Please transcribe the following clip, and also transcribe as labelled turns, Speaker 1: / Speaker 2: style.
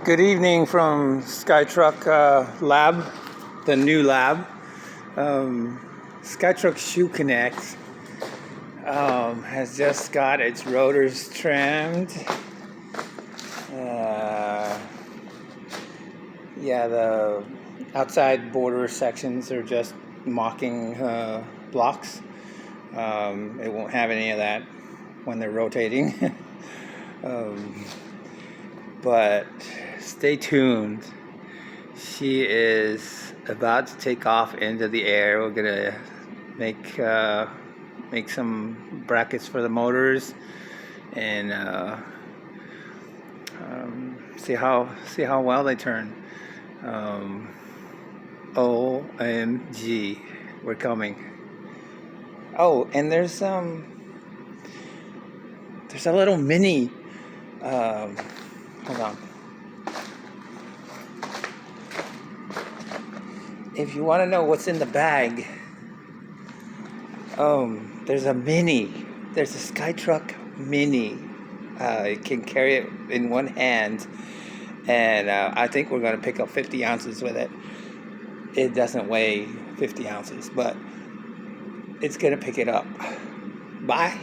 Speaker 1: Good evening from SkyTruck Lab, the new lab. SkyTruck Shoe Connect has just got its rotors trimmed. The outside border sections are just mocking blocks. It won't have any of that when they're rotating. But stay tuned. She is about to take off into the air. We're gonna make some brackets for the motors and see how well they turn. OMG, we're coming. Oh, and there's a little mini. Hold on. If you want to know what's in the bag, there's a mini. There's a SkyTruck mini. You can carry it in one hand, and I think we're going to pick up 50 ounces with it. It doesn't weigh 50 ounces, but it's going to pick it up. Bye.